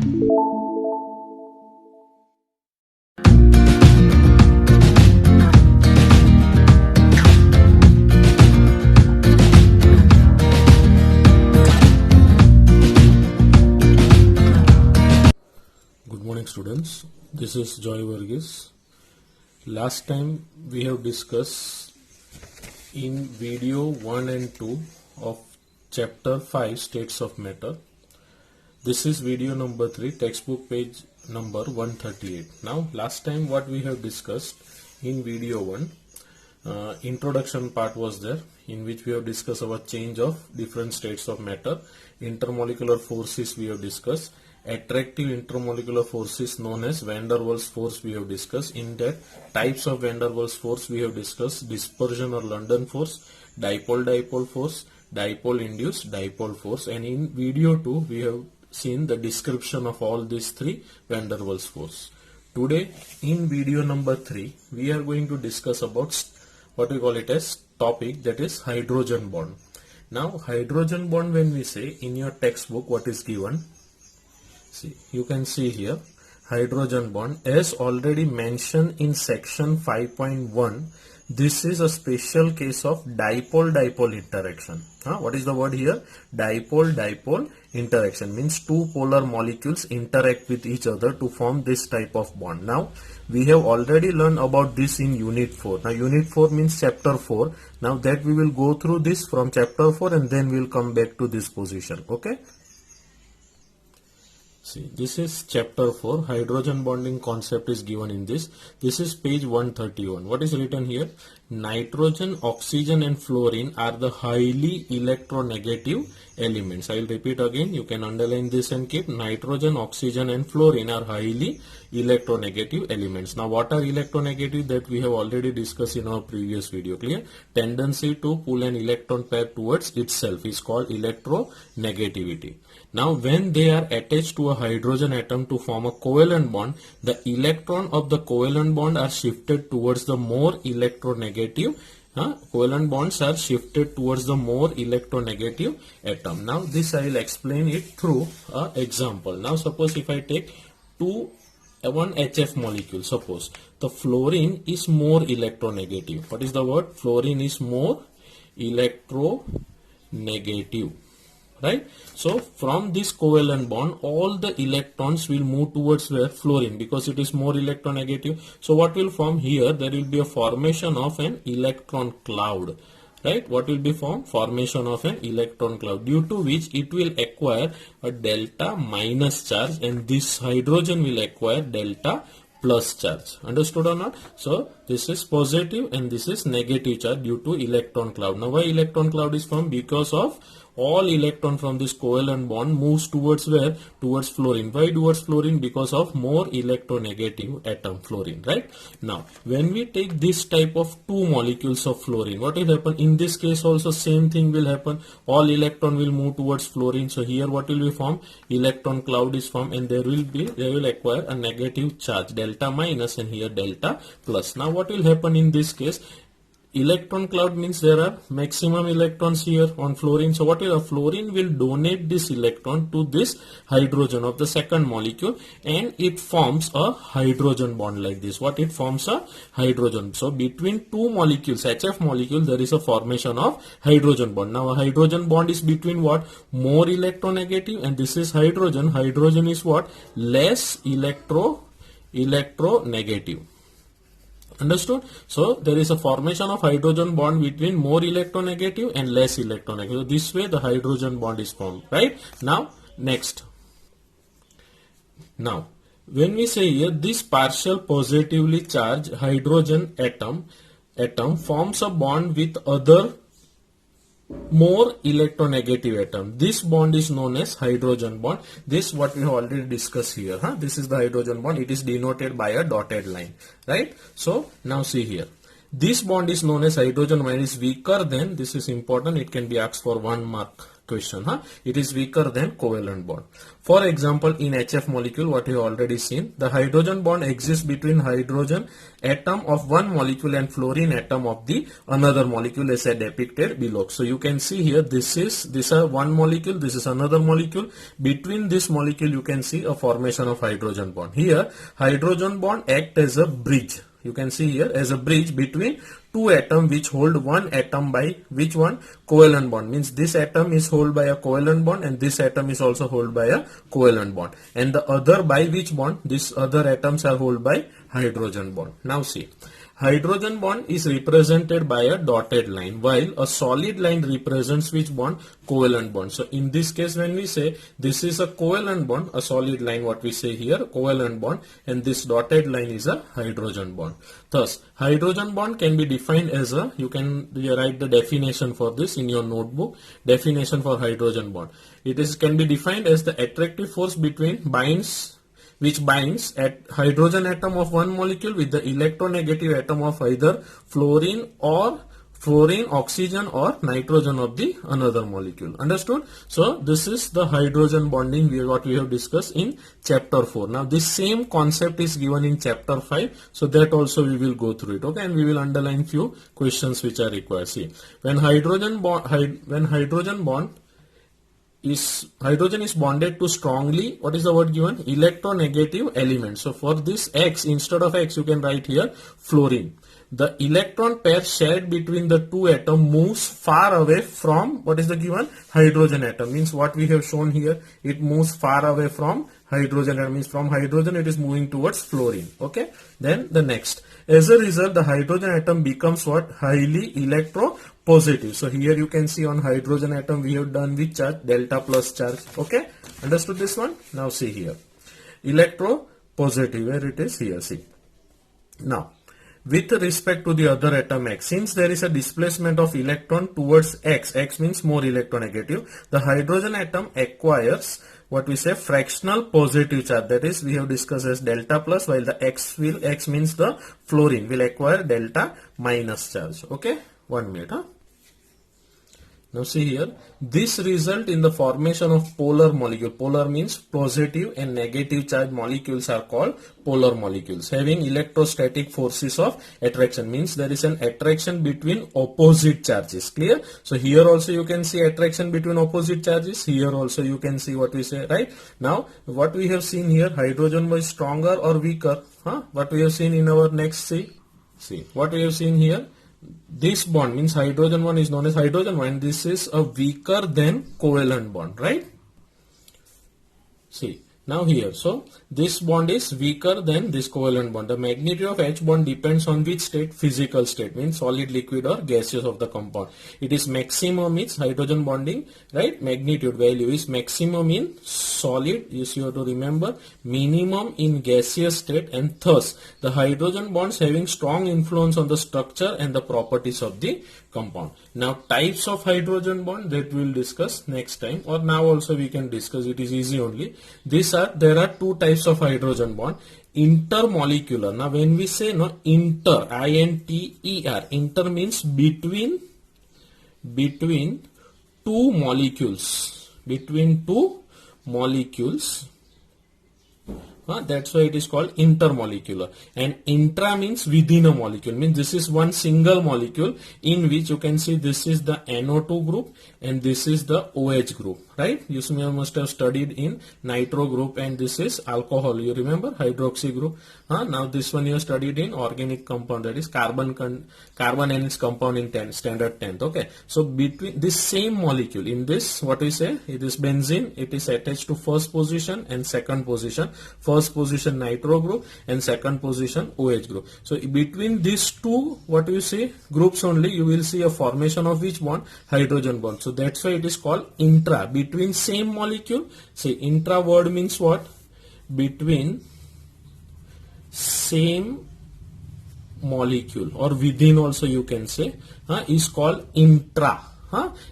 Good morning students, this is Joy Varghese. Last time we have discussed in video 1 and 2 of chapter 5 states of matter. This is video number 3, textbook page number 138. Now last time what we have discussed in video 1, introduction part was there, in which we have discussed about change of different states of matter. Intermolecular forces we have discussed. Attractive intermolecular forces known as van der Waals force we have discussed. In that, types of van der Waals force we have discussed: dispersion or London force, dipole-dipole force, dipole-induced dipole force, and in video 2 we have seen the description of all these three van der Waals force. Today in video number 3 we are going to discuss about what we call it as topic, that is hydrogen bond. Now hydrogen bond, when we say in your textbook what is given, see, you can see here hydrogen bond as already mentioned in section 5.1. This is a special case of dipole-dipole interaction. What is the word here? Dipole-dipole interaction means two polar molecules interact with each other to form this type of bond. Now we have already learned about this in unit 4. Now unit 4 means chapter 4. Now that we will go through this from chapter 4 and then we will come back to this position. Okay. See, this is chapter 4, hydrogen bonding concept is given in this. This is page 131. What is written here? Nitrogen, oxygen and fluorine are the highly electronegative elements. I will repeat again. You can underline this and keep. Nitrogen, oxygen and fluorine are highly electronegative elements. Now what are electronegative? That we have already discussed in our previous video. Clear? Tendency to pull an electron pair towards itself is called electronegativity. Now when they are attached to a hydrogen atom to form a covalent bond, the electron of the covalent bond are shifted towards the more electronegative. Covalent bonds are shifted towards the more electronegative atom. Now this I will explain it through an example. Now suppose if I take one HF molecule, suppose the fluorine is more electronegative. What is the word? Fluorine is more electronegative. Right? So from this covalent bond, all the electrons will move towards where? Fluorine, because it is more electronegative. So what will form here? There will be a formation of an electron cloud. Right? What will be formed? Formation of an electron cloud, due to which it will acquire a delta minus charge and this hydrogen will acquire delta plus charge. Understood or not? So this is positive and this is negative charge due to electron cloud. Now why electron cloud is formed? Because of all electron from this covalent bond moves towards where? Towards fluorine. Why towards fluorine? Because of more electronegative atom, fluorine. Right? Now when we take this type of two molecules of fluorine, what will happen? In this case also same thing will happen. All electron will move towards fluorine. So here what will be formed? Electron cloud is formed and they will acquire a negative charge, delta minus, and here delta plus. Now what will happen in this case? Electron cloud means there are maximum electrons here on fluorine. So what will fluorine will donate this electron to this hydrogen of the second molecule and it forms a hydrogen bond like this. What it forms? A hydrogen. So between two molecules, HF molecule, there is a formation of hydrogen bond. Now a hydrogen bond is between what? More electronegative, and this is hydrogen. Hydrogen is what? Less electronegative. Understood? So there is a formation of hydrogen bond between more electronegative and less electronegative. So this way the hydrogen bond is formed. Right? Now next. Now when we say here this partial positively charged hydrogen atom forms a bond with other more electronegative atom. This bond is known as hydrogen bond. This what we have already discussed here. This is the hydrogen bond. It is denoted by a dotted line. Right? So now see here. This bond is known as hydrogen bond. Is weaker than, this is important, it can be asked for 1 mark. question. It is weaker than covalent bond. For example, in HF molecule, what you have already seen, the hydrogen bond exists between hydrogen atom of one molecule and fluorine atom of the another molecule, as I depicted below. So you can see here, this is one molecule, this is another molecule. Between this molecule you can see a formation of hydrogen bond. Here hydrogen bond act as a bridge. You can see here as a bridge between two atoms which hold one atom by which one? Covalent bond. Means this atom is held by a covalent bond and this atom is also held by a covalent bond. And the other by which bond? These other atoms are held by hydrogen bond. Now see. Hydrogen bond is represented by a dotted line, while a solid line represents which bond? Covalent bond. So in this case, when we say this is a covalent bond, a solid line, what we say here, covalent bond, and this dotted line is a hydrogen bond. Thus, hydrogen bond can be defined as a, you can write the definition for this in your notebook, definition for hydrogen bond. It can be defined as the attractive force which binds at hydrogen atom of one molecule with the electronegative atom of either fluorine, oxygen or nitrogen of the another molecule. Understood? So this is the hydrogen bonding what we have discussed in chapter 4. Now this same concept is given in chapter 5. So that also we will go through it. Okay, and we will underline few questions which are required. See, when hydrogen is bonded to strongly, what is the word given? Electronegative element. So for this X, instead of X you can write here fluorine. The electron pair shared between the two atoms moves far away from, what is the given? Hydrogen atom. Means what we have shown here, it moves far away from hydrogen atom. Means from hydrogen it is moving towards fluorine. Okay. Then the next. As a result, the hydrogen atom becomes what? Highly electropositive. So here you can see on hydrogen atom we have done with charge, delta plus charge. Okay. Understood this one? Now see here. Electropositive, where it is here, see. Now, with respect to the other atom X, since there is a displacement of electron towards X means more electronegative, the hydrogen atom acquires what we say fractional positive charge, that is we have discussed as delta plus, while the X means the fluorine will acquire delta minus charge. Okay, 1 minute. Now see here, this result in the formation of polar molecule. Polar means positive and negative charge molecules are called polar molecules, having electrostatic forces of attraction. Means there is an attraction between opposite charges. Clear? So here also you can see attraction between opposite charges. Here also you can see what we say, right? Now what we have seen here, hydrogen was stronger or weaker? What we have seen in our next see what we have seen here. This bond means hydrogen bond is known as hydrogen bond. This is a weaker than covalent bond, right? See, now here, so this bond is weaker than this covalent bond. The magnitude of H bond depends on which state? Physical state, means solid, liquid or gaseous of the compound. It is maximum, means hydrogen bonding, right? Magnitude value is maximum in solid, you have to remember, minimum in gaseous state, and thus the hydrogen bonds having strong influence on the structure and the properties of the compound. Now types of hydrogen bond that we will discuss next time, or now also we can discuss, it is easy only. There are two types of hydrogen bond. Intermolecular. Now when we say inter, I-N-T-E-R, inter means between two molecules. That's why it is called intermolecular. And intra means within a molecule, means this is one single molecule in which you can see this is the NO2 group and this is the OH group, right? You must have studied in nitro group, and this is alcohol, you remember, hydroxy group. Now this one you have studied in organic compound, that is carbon and its compound in standard 10th. Okay, so between this same molecule, in this what we say, it is benzene, it is attached to first position and second position. First position nitro group and second position OH group. So between these two, what you see, groups only, you will see a formation of which bond? Hydrogen bond. So that's why it is called intra, between same molecule. See, intra word means what? Between same molecule, or within also you can say, is called intra.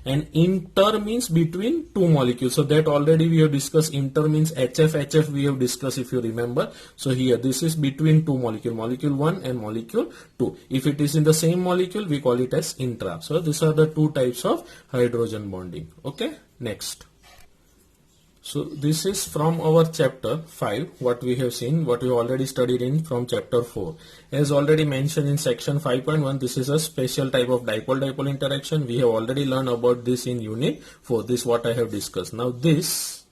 And inter means between two molecules. So that already we have discussed. Inter means HF we have discussed, if you remember. So here this is between two molecule, molecule 1 and molecule 2. If it is in the same molecule, we call it as intra. So these are the two types of hydrogen bonding. Okay. Next. So this is from our chapter 5, what we have seen, what we already studied in from chapter 4. As already mentioned in section 5.1, this is a special type of dipole-dipole interaction. We have already learned about this in unit 4. This is what I have discussed. Now this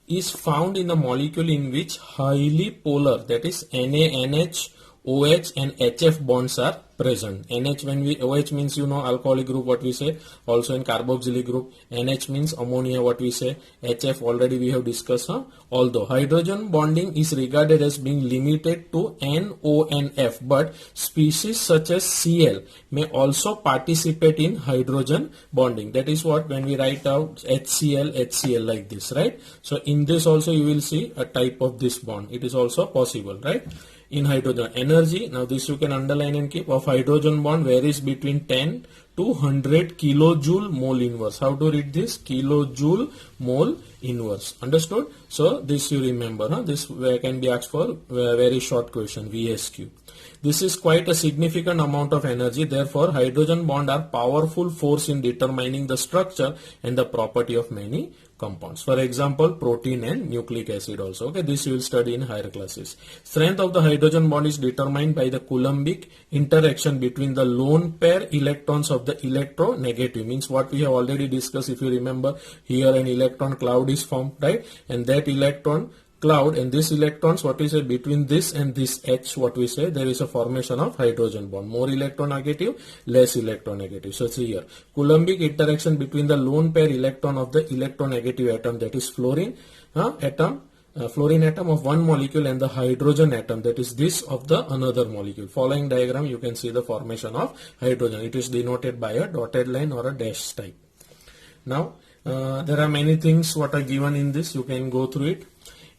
is found in the molecule in which highly polar, that is Na, NH, OH and HF bonds are present. NH, when we, OH means you know alcoholic group, what we say, also in carboxylic group. NH means ammonia, what we say. HF already we have discussed. Although hydrogen bonding is regarded as being limited to NO and F, but species such as Cl may also participate in hydrogen bonding. That is what when we write out HCl, HCl like this, right? So in this also you will see a type of this bond. It is also possible, right? In hydrogen energy, now this you can underline and keep, of hydrogen bond varies between 10 to 100 kilojoule mole inverse. How to read this? Kilojoule mole inverse. Understood? So this you remember. This can be asked for a very short question, VSQ. This is quite a significant amount of energy. Therefore, hydrogen bond are powerful force in determining the structure and the property of many compounds. For example, protein and nucleic acid also. Okay, this you will study in higher classes. Strength of the hydrogen bond is determined by the Coulombic interaction between the lone pair electrons of the electronegative. Means what we have already discussed. If you remember, here an electron cloud is formed, right? And that electron cloud and this electrons, what we say, between this and this H, what we say, there is a formation of hydrogen bond. More electronegative, less electronegative. So see here, Coulombic interaction between the lone pair electron of the electronegative atom, that is fluorine atom, fluorine atom of one molecule, and the hydrogen atom, that is this of the another molecule. Following diagram you can see the formation of hydrogen. It is denoted by a dotted line or a dash type. Now there are many things what are given in this. You can go through it.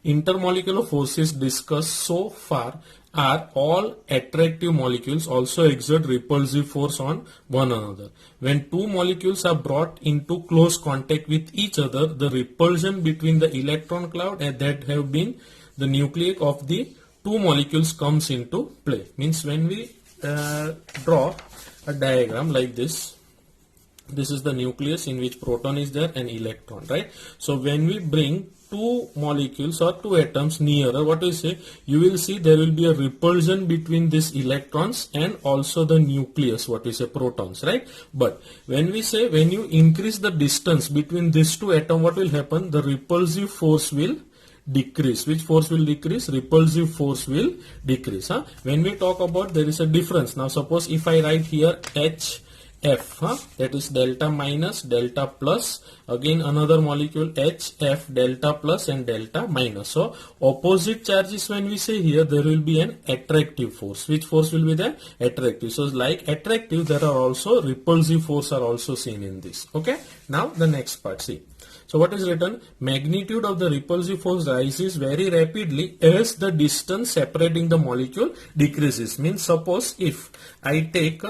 Intermolecular forces discussed so far are all attractive molecules also exert repulsive force on one another. When two molecules are brought into close contact with each other, the repulsion between the electron cloud and that have been the nucleic of the two molecules comes into play. Means when we draw a diagram like this, this is the nucleus in which proton is there and electron, right? So when we bring two molecules or two atoms nearer, what we say, you will see there will be a repulsion between these electrons and also the nucleus, what we say, protons, right? But when we say, when you increase the distance between these two atoms, what will happen? The repulsive force will decrease. Which force will decrease? Repulsive force will decrease. When we talk about, there is a difference. Now suppose if I write here HF, that is delta minus, delta plus, again another molecule HF, delta plus and delta minus. So opposite charges, when we say here, there will be an attractive force. Which force will be there? Attractive. So like attractive, there are also repulsive force are also seen in this. Okay. Now the next part, see. So what is written? Magnitude of the repulsive force rises very rapidly as the distance separating the molecule decreases. Means suppose if I take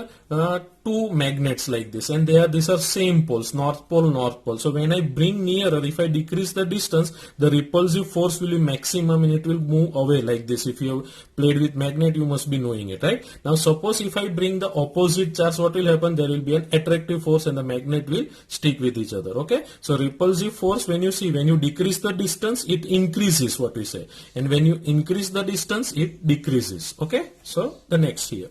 two magnets like this and these are same poles, north pole, north pole. So when I bring nearer, if I decrease the distance, the repulsive force will be maximum and it will move away like this. If you have played with magnet, you must be knowing it, right? Now suppose if I bring the opposite charge, what will happen? There will be an attractive force and the magnet will stick with each other. Okay. So repulsive force, when you see, when you decrease the distance, it increases, what we say, and when you increase the distance, it decreases. Okay. So the next here.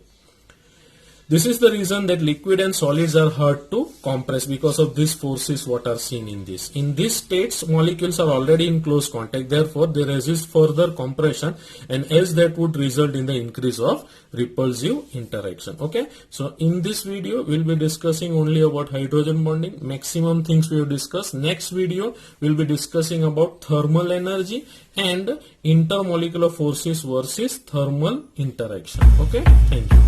This is the reason that liquid and solids are hard to compress, because of these forces what are seen in this. In these states, molecules are already in close contact, therefore they resist further compression, and as that would result in the increase of repulsive interaction. Okay, so in this video we'll be discussing only about hydrogen bonding. Maximum things we have discussed. Next video we'll be discussing about thermal energy and intermolecular forces versus thermal interaction. Okay, thank you.